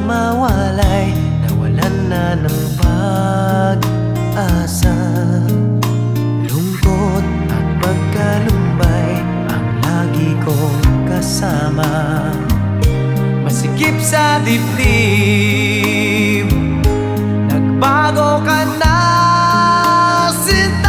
mawalay, nawalan na ng pag-asa. Lungkot at pagkalumbay ang lagi kong kasama. Masikip sa dibdib, nagbago ka na, sinta.